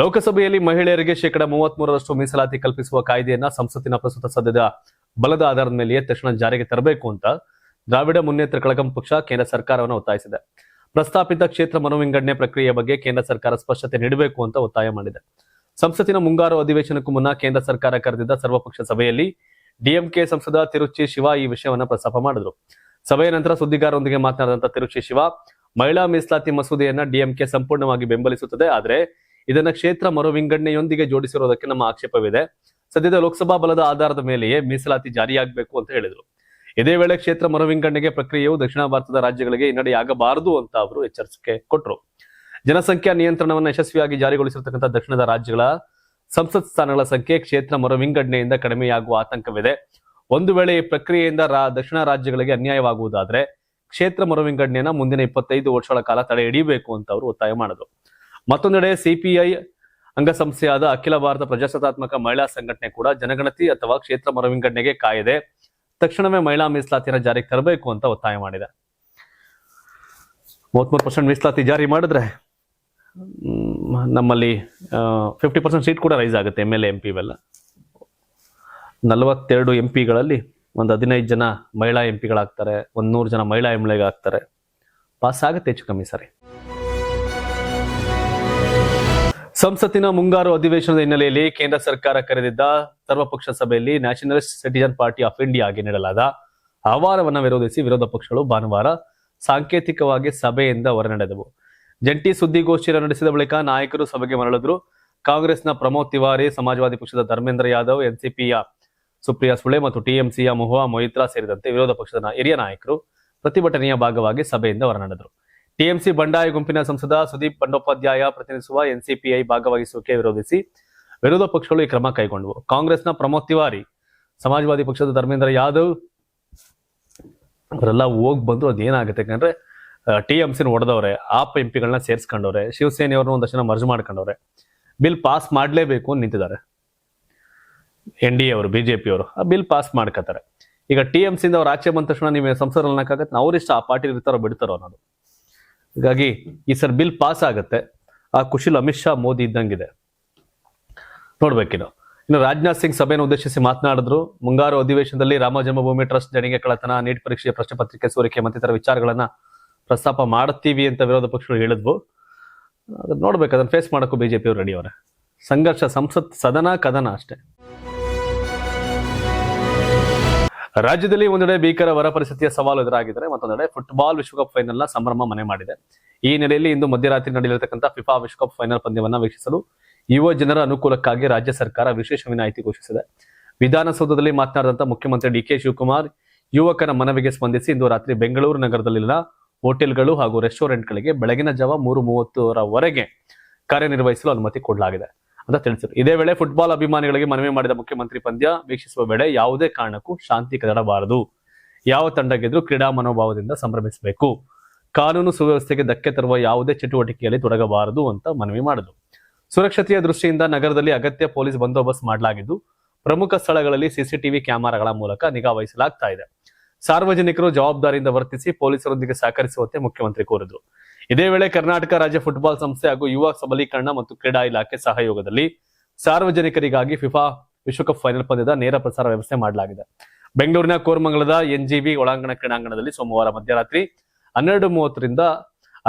ಲೋಕಸಭೆಯಲ್ಲಿ ಮಹಿಳೆಯರಿಗೆ ಶೇಕಡಾ 33ರಷ್ಟು ಮೀಸಲಾತಿ ಕಲ್ಪಿಸುವ ಕಾಯ್ದೆಯನ್ನ ಸಂಸತ್ತಿನ ಪ್ರಸ್ತುತ ಸದ್ಯದ ಬಲದ ಆಧಾರದ ಮೇಲೆಯೇ ತಕ್ಷಣ ಜಾರಿಗೆ ತರಬೇಕು ಅಂತ ದ್ರಾವಿಡ ಮುನ್ನೇತ್ರ ಕಳಗಂ ಪಕ್ಷ ಕೇಂದ್ರ ಸರ್ಕಾರವನ್ನು ಒತ್ತಾಯಿಸಿದೆ. ಪ್ರಸ್ತಾಪಿತ ಕ್ಷೇತ್ರ ಮರುವಿಂಗಡಣೆ ಪ್ರಕ್ರಿಯೆಯ ಬಗ್ಗೆ ಕೇಂದ್ರ ಸರ್ಕಾರ ಸ್ಪಷ್ಟತೆ ನೀಡಬೇಕು ಅಂತ ಒತ್ತಾಯ ಮಾಡಿದೆ. ಸಂಸತ್ತಿನ ಮುಂಗಾರು ಅಧಿವೇಶನಕ್ಕೂ ಮುನ್ನ ಕೇಂದ್ರ ಸರ್ಕಾರ ಕರೆದಿದ್ದ ಸರ್ವಪಕ್ಷ ಸಭೆಯಲ್ಲಿ ಡಿಎಂಕೆ ಸಂಸದ ತಿರುಚಿ ಶಿವ ಈ ವಿಷಯವನ್ನ ಪ್ರಸ್ತಾಪ ಮಾಡಿದ್ರು. ಸಭೆಯ ನಂತರ ಸುದ್ದಿಗಾರರೊಂದಿಗೆ ಮಾತನಾಡಿದಂತ ತಿರುಚಿ ಶಿವ, ಮಹಿಳಾ ಮೀಸಲಾತಿ ಮಸೂದೆಯನ್ನ ಡಿಎಂಕೆ ಸಂಪೂರ್ಣವಾಗಿ ಬೆಂಬಲಿಸುತ್ತದೆ. ಆದರೆ ಇದನ್ನ ಕ್ಷೇತ್ರ ಮರು ವಿಂಗಡಣೆಯೊಂದಿಗೆ ಜೋಡಿಸಿರುವುದಕ್ಕೆ ನಮ್ಮ ಆಕ್ಷೇಪವಿದೆ. ಸದ್ಯದ ಲೋಕಸಭಾ ಬಲದ ಆಧಾರದ ಮೇಲೆಯೇ ಮೀಸಲಾತಿ ಜಾರಿಯಾಗಬೇಕು ಅಂತ ಹೇಳಿದರು. ಇದೇ ವೇಳೆ ಕ್ಷೇತ್ರ ಮರು ವಿಂಗಡಣೆ ಪ್ರಕ್ರಿಯೆಯು ದಕ್ಷಿಣ ಭಾರತದ ರಾಜ್ಯಗಳಿಗೆ ಹಿನ್ನಡೆಯಾಗಬಾರದು ಅಂತ ಅವರು ಎಚ್ಚರಿಕೆ ಕೊಟ್ಟರು. ಜನಸಂಖ್ಯಾ ನಿಯಂತ್ರಣವನ್ನು ಯಶಸ್ವಿಯಾಗಿ ಜಾರಿಗೊಳಿಸಿರತಕ್ಕಂಥ ದಕ್ಷಿಣದ ರಾಜ್ಯಗಳ ಸಂಸತ್ ಸ್ಥಾನಗಳ ಸಂಖ್ಯೆ ಕ್ಷೇತ್ರ ಮರು ವಿಂಗಡಣೆಯಿಂದ ಕಡಿಮೆಯಾಗುವ ಆತಂಕವಿದೆ. ಒಂದು ವೇಳೆ ಈ ಪ್ರಕ್ರಿಯೆಯಿಂದ ದಕ್ಷಿಣ ರಾಜ್ಯಗಳಿಗೆ ಅನ್ಯಾಯವಾಗುವುದಾದ್ರೆ ಕ್ಷೇತ್ರ ಮರು ವಿಂಗಡಣೆಯನ್ನ ಮುಂದಿನ 25 ವರ್ಷಗಳ ಕಾಲ ತಡೆ ಹಿಡಿಯಬೇಕು ಅಂತ ಅವರು ಒತ್ತಾಯ ಮಾಡಿದ್ರು. ಮತ್ತೊಂದೆಡೆ ಸಿಪಿಐ ಅಂಗಸಂಸ್ಥೆಯಾದ ಅಖಿಲ ಭಾರತ ಪ್ರಜಾಸತ್ತಾತ್ಮಕ ಮಹಿಳಾ ಸಂಘಟನೆ ಕೂಡ ಜನಗಣತಿ ಅಥವಾ ಕ್ಷೇತ್ರ ಮರು ವಿಂಗಡಣೆಗೆ ಕಾಯದೆ ತಕ್ಷಣವೇ ಮಹಿಳಾ ಮೀಸಲಾತಿಯನ್ನು ಜಾರಿಗೆ ತರಬೇಕು ಅಂತ ಒತ್ತಾಯ ಮಾಡಿದೆ. 33% ಮೀಸಲಾತಿ ಜಾರಿ ಮಾಡಿದ್ರೆ ನಮ್ಮಲ್ಲಿ 50% ಸೀಟ್ ಕೂಡ ರೈಸ್ ಆಗುತ್ತೆ. MLA MP ಇವೆಲ್ಲ 42 MP ಒಂದು 15 ಜನ ಮಹಿಳಾ MP ಒಂದು 100 ಜನ ಮಹಿಳಾ MLA ಆಗ್ತಾರೆ. ಪಾಸ್ ಆಗುತ್ತೆ ಹೆಚ್ಚು ಕಮ್ಮಿ ಸರಿ. ಸಂಸತ್ತಿನ ಮುಂಗಾರು ಅಧಿವೇಶನದ ಹಿನ್ನೆಲೆಯಲ್ಲಿ ಕೇಂದ್ರ ಸರ್ಕಾರ ಕರೆದಿದ್ದ ಸರ್ವಪಕ್ಷ ಸಭೆಯಲ್ಲಿ ನ್ಯಾಷನಲಿಸ್ಟ್ ಸಿಟಿಜನ್ ಪಾರ್ಟಿ ಆಫ್ ಇಂಡಿಯಾಗೆ ನೀಡಲಾದ ಆಹ್ವಾನವನ್ನು ವಿರೋಧಿಸಿ ವಿರೋಧ ಪಕ್ಷಗಳು ಭಾನುವಾರ ಸಾಂಕೇತಿಕವಾಗಿ ಸಭೆಯಿಂದ ಹೊರನಡೆದವು. ಜಂಟಿ ಸುದ್ದಿಗೋಷ್ಠಿಯನ್ನು ನಡೆಸಿದ ಬಳಿಕ ನಾಯಕರು ಸಭೆಗೆ ಮರಳಿದ್ರು. ಕಾಂಗ್ರೆಸ್ನ ಪ್ರಮೋದ್ ತಿವಾರಿ, ಸಮಾಜವಾದಿ ಪಕ್ಷದ ಧರ್ಮೇಂದ್ರ ಯಾದವ್, ಎನ್ಸಿಪಿಯ ಸುಪ್ರಿಯಾ ಸುಳೆ ಮತ್ತು ಟಿಎಂಸಿಯ ಮಹುವಾ ಮೊಯಿತ್ರಾ ಸೇರಿದಂತೆ ವಿರೋಧ ಪಕ್ಷದ ಹಿರಿಯ ನಾಯಕರು ಪ್ರತಿಭಟನೆಯ ಭಾಗವಾಗಿ ಸಭೆಯಿಂದ ಹೊರನಡೆದರು. ಟಿಎಂಸಿ ಬಂಡಾಯ ಗುಂಪಿನ ಸಂಸದ ಸುದೀಪ್ ಬಂಡೋಪಾಧ್ಯಾಯ ಪ್ರತಿನಿಧಿಸುವ ಎನ್ಸಿಪಿಐ ಭಾಗವಹಿಸುವಿಕೆ ವಿರೋಧಿಸಿ ವಿರೋಧ ಪಕ್ಷಗಳು ಈ ಕ್ರಮ ಕೈಗೊಂಡವು. ಕಾಂಗ್ರೆಸ್ನ ಪ್ರಮೋದ್ ತಿವಾರಿ, ಸಮಾಜವಾದಿ ಪಕ್ಷದ ಧರ್ಮೇಂದ್ರ ಯಾದವ್ ಅವರೆಲ್ಲ ಹೋಗಿ ಬಂದ್ರು. ಅದೇನಾಗುತ್ತೆ ಯಾಕಂದ್ರೆ ಟಿಎಂಸಿನ ಹೊಡೆದವ್ರೆ, ಆಪ್ ಎಂಪಿಗಳನ್ನ ಸೇರಿಸ್ಕೊಂಡವ್ರೆ, ಶಿವಸೇನೆಯವ್ರನ್ನ ಒಂದಷ್ಟು ಜನ ಮರ್ಜ್ ಮಾಡ್ಕೊಂಡವ್ರೆ, ಬಿಲ್ ಪಾಸ್ ಮಾಡ್ಲೇಬೇಕು ಅಂತ ನಿಂತಿದ್ದಾರೆ. NDA ಅವರು, ಬಿಜೆಪಿ ಅವರು ಆ ಬಿಲ್ ಪಾಸ್ ಮಾಡ್ಕೋತಾರೆ. ಈಗ ಟಿಎಂಸಿಯಿಂದ ಅವ್ರು ಆಚೆ ಬಂದ ತಕ್ಷಣ ನೀವು ಸಂಸದರು ಅನ್ನಕ್ಕಾಗತ್ತೆ, ಅವ್ರಿಷ್ಟ ಆ ಪಾರ್ಟಿ ಇರ್ತಾರೋ ಬಿಡ್ತಾರೋ ಅನ್ನೋದು. ಹೀಗಾಗಿ ಈ ಸರ್ ಬಿಲ್ ಪಾಸ್ ಆಗುತ್ತೆ. ಆ ಖುಷಿಲ್ ಅಮಿತ್ ಶಾ ಮೋದಿ ಇದ್ದಂಗಿದೆ, ನೋಡ್ಬೇಕಿನ್ನು. ಇನ್ನು ರಾಜನಾಥ್ ಸಿಂಗ್ ಸಭೆಯನ್ನು ಉದ್ದೇಶಿಸಿ ಮಾತನಾಡಿದ್ರು. ಮುಂಗಾರು ಅಧಿವೇಶನದಲ್ಲಿ ರಾಮ ಜನ್ಮಭೂಮಿ ಟ್ರಸ್ಟ್ ದೇಣಿಗೆ ಕಳ್ಳತನ, ನೀಟ್ ಪರೀಕ್ಷೆಯ ಪ್ರಶ್ನೆ ಪತ್ರಿಕೆ ಸೋರಿಕೆ ಮತ್ತಿತರ ವಿಚಾರಗಳನ್ನ ಪ್ರಸ್ತಾಪ ಮಾಡುತ್ತೀವಿ ಅಂತ ವಿರೋಧ ಪಕ್ಷಗಳು ಹೇಳಿದ್ವು. ಅದನ್ನ ನೋಡ್ಬೇಕು, ಅದನ್ನ ಫೇಸ್ ಮಾಡೋಕ್ಕೂ ಬಿಜೆಪಿ ಅವರು ರೆಡಿ ಅವರೇ. ಸಂಘರ್ಷ ಸಂಸತ್ ಸದನ ಕದನ ಅಷ್ಟೇ. ರಾಜ್ಯದಲ್ಲಿ ಒಂದೆಡೆ ಭೀಕರ ಬರ ಪರಿಸ್ಥಿತಿಯ ಸವಾಲು ಎದುರಾಗಿದ್ದಾರೆ, ಮತ್ತೊಂದೆಡೆ ಫುಟ್ಬಾಲ್ ವಿಶ್ವಕಪ್ ಫೈನಲ್ ನ ಸಂಭ್ರಮ ಮನೆ ಮಾಡಿದೆ. ಈ ಹಿನ್ನೆಲೆಯಲ್ಲಿ ಇಂದು ಮಧ್ಯರಾತ್ರಿ ನಡೆಯಲಿರತಕ್ಕಂಥ ಫಿಫಾ ವಿಶ್ವಕಪ್ ಫೈನಲ್ ಪಂದ್ಯವನ್ನ ವೀಕ್ಷಿಸಲು ಯುವ ಜನರ ಅನುಕೂಲಕ್ಕಾಗಿ ರಾಜ್ಯ ಸರ್ಕಾರ ವಿಶೇಷ ವಿನಾಯಿತಿ ಘೋಷಿಸಿದೆ. ವಿಧಾನಸೌಧದಲ್ಲಿ ಮಾತನಾಡಿದಂತ ಮುಖ್ಯಮಂತ್ರಿ DK ಶಿವಕುಮಾರ್ ಯುವಕರ ಮನವಿಗೆ ಸ್ಪಂದಿಸಿ ಇಂದು ರಾತ್ರಿ ಬೆಂಗಳೂರು ನಗರದಲ್ಲಿನ ಹೋಟೆಲ್ಗಳು ಹಾಗೂ ರೆಸ್ಟೋರೆಂಟ್ಗಳಿಗೆ ಬೆಳಗಿನ ಜಾವ 3:30 ಕಾರ್ಯನಿರ್ವಹಿಸಲು ಅನುಮತಿ ಕೊಡಲಾಗಿದೆ ಅಂತ ತಿಳಿಸಿದರು. ಇದೇ ವೇಳೆ ಫುಟ್ಬಾಲ್ ಅಭಿಮಾನಿಗಳಿಗೆ ಮನವಿ ಮಾಡಿದ ಮುಖ್ಯಮಂತ್ರಿ, ಪಂದ್ಯ ವೀಕ್ಷಿಸುವ ವೇಳೆ ಯಾವುದೇ ಕಾರಣಕ್ಕೂ ಶಾಂತಿ ಕದಡಬಾರದು, ಯಾವ ತಂಡ ಗೆದ್ರೂ ಕ್ರೀಡಾ ಮನೋಭಾವದಿಂದ ಸಂಭ್ರಮಿಸಬೇಕು, ಕಾನೂನು ಸುವ್ಯವಸ್ಥೆಗೆ ಧಕ್ಕೆ ತರುವ ಯಾವುದೇ ಚಟುವಟಿಕೆಯಲ್ಲಿ ತೊಡಗಬಾರದು ಅಂತ ಮನವಿ ಮಾಡಿದರು. ಸುರಕ್ಷತೆಯ ದೃಷ್ಟಿಯಿಂದ ನಗರದಲ್ಲಿ ಅಗತ್ಯ ಪೊಲೀಸ್ ಬಂದೋಬಸ್ತ್ ಮಾಡಲಾಗಿದ್ದು ಪ್ರಮುಖ ಸ್ಥಳಗಳಲ್ಲಿ CCTV ಕ್ಯಾಮೆರಾಗಳ ಮೂಲಕ ನಿಗಾ ವಹಿಸಲಾಗ್ತಾ ಇದೆ. ಸಾರ್ವಜನಿಕರು ಜವಾಬ್ದಾರಿಯಿಂದ ವರ್ತಿಸಿ ಪೊಲೀಸರೊಂದಿಗೆ ಸಹಕರಿಸುವಂತೆ ಮುಖ್ಯಮಂತ್ರಿ ಕೋರಿದರು. ಇದೇ ವೇಳೆ ಕರ್ನಾಟಕ ರಾಜ್ಯ ಫುಟ್ಬಾಲ್ ಸಂಸ್ಥೆ ಹಾಗೂ ಯುವ ಸಬಲೀಕರಣ ಮತ್ತು ಕ್ರೀಡಾ ಇಲಾಖೆ ಸಹಯೋಗದಲ್ಲಿ ಸಾರ್ವಜನಿಕರಿಗಾಗಿ ಫಿಫಾ ವಿಶ್ವಕಪ್ ಫೈನಲ್ ಪಂದ್ಯದ ನೇರ ಪ್ರಸಾರ ವ್ಯವಸ್ಥೆ ಮಾಡಲಾಗಿದೆ. ಬೆಂಗಳೂರಿನ ಕೋರಮಂಗಲದ NGV ಒಳಾಂಗಣ ಕ್ರೀಡಾಂಗಣದಲ್ಲಿ ಸೋಮವಾರ ಮಧ್ಯರಾತ್ರಿ 12:30ರಿಂದ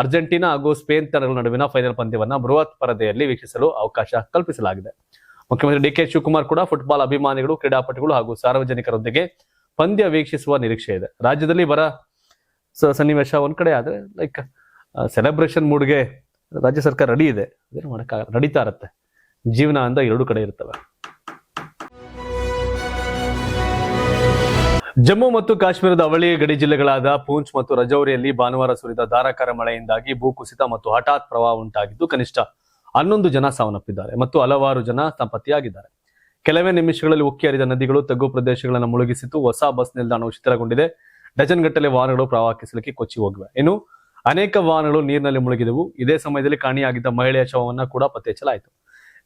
ಅರ್ಜೆಂಟೀನಾ ಹಾಗೂ ಸ್ಪೇನ್ ತಂಡಗಳ ನಡುವಿನ ಫೈನಲ್ ಪಂದ್ಯವನ್ನ ಬೃಹತ್ ಪರದೆಯಲ್ಲಿ ವೀಕ್ಷಿಸಲು ಅವಕಾಶ ಕಲ್ಪಿಸಲಾಗಿದೆ. ಮುಖ್ಯಮಂತ್ರಿ DK ಶಿವಕುಮಾರ್ ಕೂಡ ಫುಟ್ಬಾಲ್ ಅಭಿಮಾನಿಗಳು, ಕ್ರೀಡಾಪಟುಗಳು ಹಾಗೂ ಸಾರ್ವಜನಿಕರೊಂದಿಗೆ ಪಂದ್ಯ ವೀಕ್ಷಿಸುವ ನಿರೀಕ್ಷೆ ಇದೆ. ರಾಜ್ಯದಲ್ಲಿ ಬರ ಸನ್ನಿವೇಶ ಒಂದ್ ಕಡೆ ಆದ್ರೆ ಲೈಕ್ ಸೆಲೆಬ್ರೇಷನ್ ಮೂಡ್ಗೆ ರಾಜ್ಯ ಸರ್ಕಾರ ರೆಡಿ ಇದೆ. ಅದೇನು ಮಾಡಕ್ಕಾಗಲ್ಲ, ನಡೀತಾ ಇರತ್ತೆ. ಜೀವನ ಅಂದ 2 ಕಡೆ ಇರ್ತವೆ. ಜಮ್ಮು ಮತ್ತು ಕಾಶ್ಮೀರದ ಅವಳಿ ಗಡಿ ಜಿಲ್ಲೆಗಳಾದ ಪೂಂಚ್ ಮತ್ತು ರಜೌರಿಯಲ್ಲಿ ಭಾನುವಾರ ಸುರಿದ ಧಾರಾಕಾರ ಮಳೆಯಿಂದಾಗಿ ಭೂಕುಸಿತ ಮತ್ತು ಹಠಾತ್ ಪ್ರವಾಹ ಉಂಟಾಗಿದ್ದು ಕನಿಷ್ಠ 11 ಜನ ಸಾವನ್ನಪ್ಪಿದ್ದಾರೆ ಮತ್ತು ಹಲವಾರು ಜನ ನಾಪತ್ತೆಯಾಗಿದ್ದಾರೆ. ಕೆಲವೇ ನಿಮಿಷಗಳಲ್ಲಿ ಉಕ್ಕಿ ಹರಿದ ನದಿಗಳು ತಗ್ಗು ಪ್ರದೇಶಗಳನ್ನು ಮುಳುಗಿಸಿತು. ಹೊಸ ಬಸ್ ನಿಲ್ದಾಣವು ಶಿಥಿಲಗೊಂಡಿದೆ. ಡಜನ್ ಗಟ್ಟಲೆ ವಾಹನಗಳು ಪ್ರವಾಹಕ್ಕೆ ಸಿಲುಕಿ ಕೊಚ್ಚಿ ಹೋಗಿವೆ. ಇನ್ನು ಅನೇಕ ವಾಹನಗಳು ನೀರಿನಲ್ಲಿ ಮುಳುಗಿದವು. ಇದೇ ಸಮಯದಲ್ಲಿ ಕಾಣೆಯಾಗಿದ್ದ ಮಹಿಳೆಯ ಶವವನ್ನ ಕೂಡ ಪತ್ತೆ ಹಚ್ಚಲಾಯಿತು.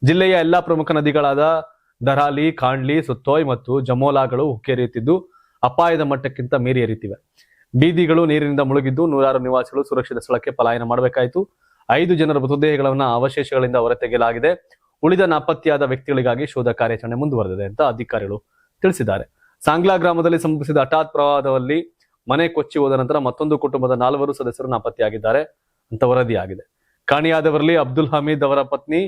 ಜಿಲ್ಲೆಯ ಎಲ್ಲಾ ಪ್ರಮುಖ ನದಿಗಳಾದ ದರಾಲಿ, ಕಾಂಡ್ಲಿ, ಸುತ್ತೋಯ್ ಮತ್ತು ಜಮೋಲಾಗಳು ಉಕ್ಕೇರಿಯುತ್ತಿದ್ದು ಅಪಾಯದ ಮಟ್ಟಕ್ಕಿಂತ ಮೀರಿ ಹರಿಯುತ್ತಿವೆ. ಬೀದಿಗಳು ನೀರಿನಿಂದ ಮುಳುಗಿದ್ದು ನೂರಾರು ನಿವಾಸಿಗಳು ಸುರಕ್ಷಿತ ಸ್ಥಳಕ್ಕೆ ಪಲಾಯನ ಮಾಡಬೇಕಾಯಿತು. 5 ಜನರ ಮೃತದೇಹಗಳನ್ನ ಅವಶೇಷಗಳಿಂದ ಹೊರತೆಗೆಯಲಾಗಿದೆ. ಉಳಿದ ನಾಪತ್ತೆಯಾದ ವ್ಯಕ್ತಿಗಳಿಗಾಗಿ ಶೋಧ ಕಾರ್ಯಾಚರಣೆ ಮುಂದುವರೆದಿದೆ ಅಂತ ಅಧಿಕಾರಿಗಳು ತಿಳಿಸಿದ್ದಾರೆ. ಸಾಂಗ್ಲಾ ಗ್ರಾಮದಲ್ಲಿ ಸಂಭವಿಸಿದ ಹಠಾತ್ ಪ್ರವಾಹದಲ್ಲಿ ಮನೆ ಕೊಚ್ಚಿ ಹೋದ ನಂತರ ಮತ್ತೊಂದು ಕುಟುಂಬದ 4 ಸದಸ್ಯರು ನಾಪತ್ತೆಯಾಗಿದ್ದಾರೆ ಅಂತ ವರದಿಯಾಗಿದೆ. ಕಾಣೆಯಾದವರಲ್ಲಿ ಅಬ್ದುಲ್ ಹಮೀದ್ ಅವರ ಪತ್ನಿ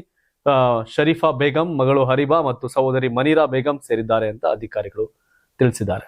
ಶರೀಫಾ ಬೇಗಂ, ಮಗಳು ಹರಿಬಾ ಮತ್ತು ಸಹೋದರಿ ಮನೀರಾ ಬೇಗಂ ಸೇರಿದ್ದಾರೆ ಅಂತ ಅಧಿಕಾರಿಗಳು ತಿಳಿಸಿದ್ದಾರೆ.